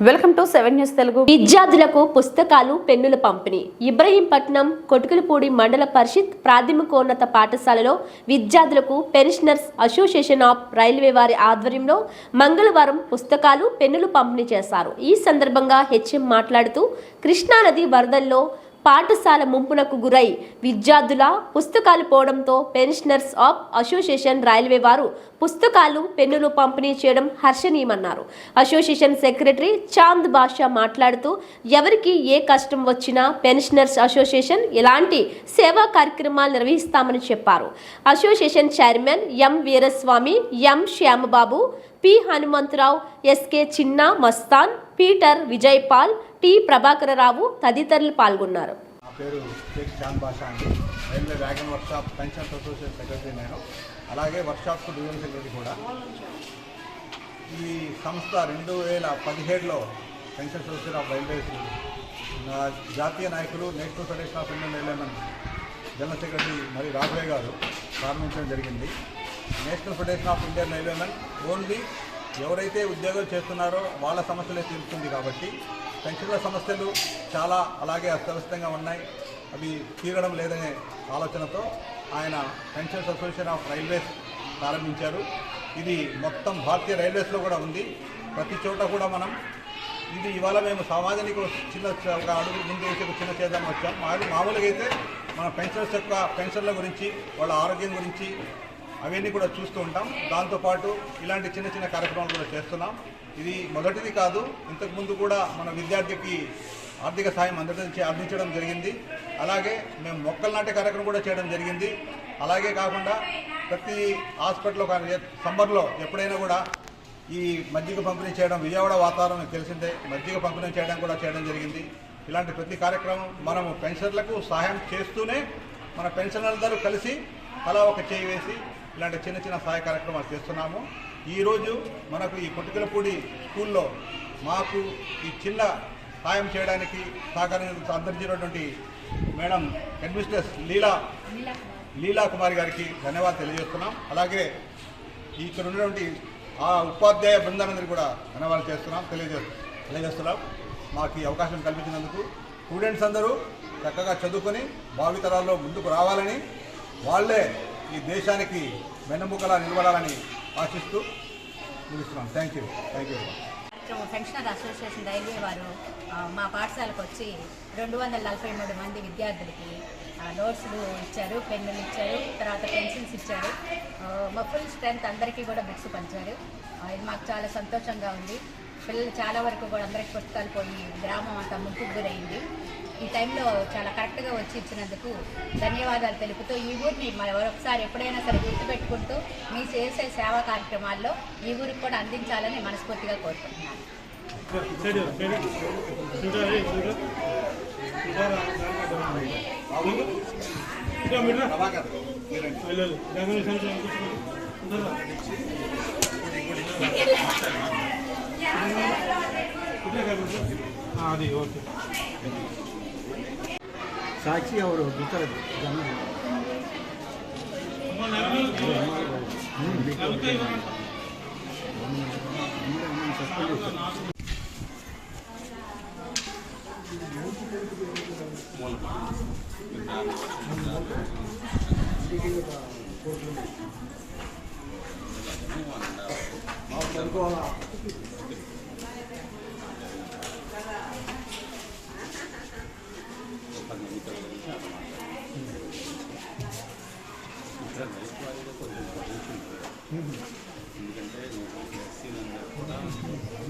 Welcome to 7 news Telugu. విద్యార్థులకు పుస్తకాలు, పెన్నుల పంపిణీ. ఇబ్రహీంపట్నం కొటుకులపూడి మండల పరిషత్ ప్రాథమికోన్నత పాఠశాలలో విద్యార్థులకు పెన్షనర్స్ అసోసియేషన్ ఆఫ్ రైల్వే వారి ఆధ్వర్యంలో మంగళవారం పుస్తకాలు, పెన్నులు పంపిణీ చేశారు. ఈ సందర్భంగా హెచ్ఎం మాట్లాడుతూ కృష్ణానది వరదల్లో పాఠశాల ముంపునకు గురై విద్యార్థుల పుస్తకాలు పోవడంతో పెన్షనర్స్ ఆఫ్ అసోసియేషన్ రైల్వే వారు పుస్తకాలు, పెన్నులు పంపిణీ చేయడం హర్షణీయమన్నారు. అసోసియేషన్ సెక్రటరీ చాంద్ బాషా మాట్లాడుతూ ఎవరికి ఏ కష్టం వచ్చినా పెన్షనర్స్ అసోసియేషన్ ఎలాంటి సేవా కార్యక్రమాలు నిర్వహిస్తామని చెప్పారు. అసోసియేషన్ చైర్మన్ ఎం వీరస్వామి, ఎం శ్యామబాబు, పి హనుమంతరావు, ఎస్కే చిన్న మస్తాన్, పీటర్ విజయపాల్, టి ప్రభాకరరావు తదితరులు పాల్గొన్నారు. నా పేరు షేక్ చాంద్ బాషా అండి. Railway wagon workshop pensions association secretary నేను. అలాగే వర్క్షాప్స్ డివిజన్ సెక్రటరీ కూడా. ఈ సంస్థ 2017లో పెన్షన్స్ అసోసియేషన్ ఆఫ్ రైల్వేస్ జాతీయ నాయకులు national federation of Indian railwaymen general secretary మరి రాఘవయ్య గారు ప్రారంభించడం జరిగింది. National federation of Indian railwaymen only ఎవరైతే ఉద్యోగాలు చేస్తున్నారో వాళ్ళ సమస్యలే తీరుస్తుంది కాబట్టి పెన్షన్ల సమస్యలు చాలా అలాగే అస్తవ్యస్తంగా ఉన్నాయి, అవి తీరడం లేదనే ఆలోచనతో ఆయన పెన్షన్స్ అసోసియేషన్ ఆఫ్ రైల్వేస్ ప్రారంభించారు. ఇది మొత్తం భారతీయ రైల్వేస్లో కూడా ఉంది. ప్రతి చోట కూడా మనం ఇది ఇవాళ మేము సమాజానికి ఒక అడుగు ముందు వేసి ఒక చిన్న చేద్దాం వచ్చాం. మామూలుగా అయితే మన పెన్షనర్స్ యొక్క పెన్షన్ల గురించి, వాళ్ళ ఆరోగ్యం గురించి అవన్నీ కూడా చూస్తూ ఉంటాం. దాంతోపాటు ఇలాంటి చిన్న చిన్న కార్యక్రమాలు కూడా చేస్తున్నాం. ఇది మొదటిది కాదు, ఇంతకుముందు కూడా మన విద్యార్థికి ఆర్థిక సాయం అందించడం జరిగింది. అలాగే మేము మొక్కలు నాటే కార్యక్రమం కూడా చేయడం జరిగింది. అలాగే కాకుండా ప్రతి హాస్పిటల్లో సమ్మర్లో ఎప్పుడైనా కూడా ఈ మజ్జిగ పంపిణీ చేయడం, విజయవాడ వాతావరణం తెలిసిందే, మజ్జిగ పంపిణీ చేయడం జరిగింది. ఇలాంటి ప్రతి కార్యక్రమం మనము పెన్షనర్లకు సహాయం చేస్తూనే మన పెన్షనర్లందరూ కలిసి అలా ఒక చేయి వేసి ఇలాంటి చిన్న చిన్న సహాయ కార్యక్రమాలు చేస్తున్నాము. ఈరోజు మనకు ఈ కొటుకులపూడి స్కూల్లో మాకు ఈ చిన్న సాయం చేయడానికి అందించినటువంటి మేడం హెడ్మిస్ట్రెస్ లీలా కుమారి గారికి ధన్యవాదాలు తెలియజేస్తున్నాం. అలాగే ఇక్కడ ఉన్నటువంటి ఆ ఉపాధ్యాయ బృందానందరికీ కూడా ధన్యవాదాలు తెలియజేస్తున్నాం. మాకు ఈ అవకాశం కల్పించినందుకు. స్టూడెంట్స్ అందరూ చక్కగా చదువుకొని భావితరాల్లో ముందుకు రావాలని, వాళ్ళే ఈ దేశానికి వెన్నెముకలా నిలబడాలని ఆశిస్తూ ముగిస్తున్నాం. Thank you. Pensioner association railway వారు మా పాఠశాలకు వచ్చి 243 మంది విద్యార్థులకి నోట్స్లు ఇచ్చారు, పెన్నులు ఇచ్చారు, తర్వాత పెన్సిల్స్ ఇచ్చారు. మా ఫుల్ స్ట్రెంత్ అందరికీ కూడా బుక్స్ పంచారు. ఇది మాకు చాలా సంతోషంగా ఉంది. పిల్లలు చాలా వరకు కూడా అందరికి పుస్తకాలు పోయి గ్రామం అంతా ముంపుకు గురైంది. ఈ టైంలో చాలా కరెక్ట్గా వచ్చి ఇచ్చినందుకు ధన్యవాదాలు తెలుపుతూ ఈ ఊరిని మరొకసారి ఎప్పుడైనా సరే గుర్తుపెట్టుకుంటూ మీ చేసే సేవా కార్యక్రమాల్లో ఈ ఊరికి కూడా అందించాలని మనస్ఫూర్తిగా కోరుకుంటున్నాను. साक्षी और दूसरा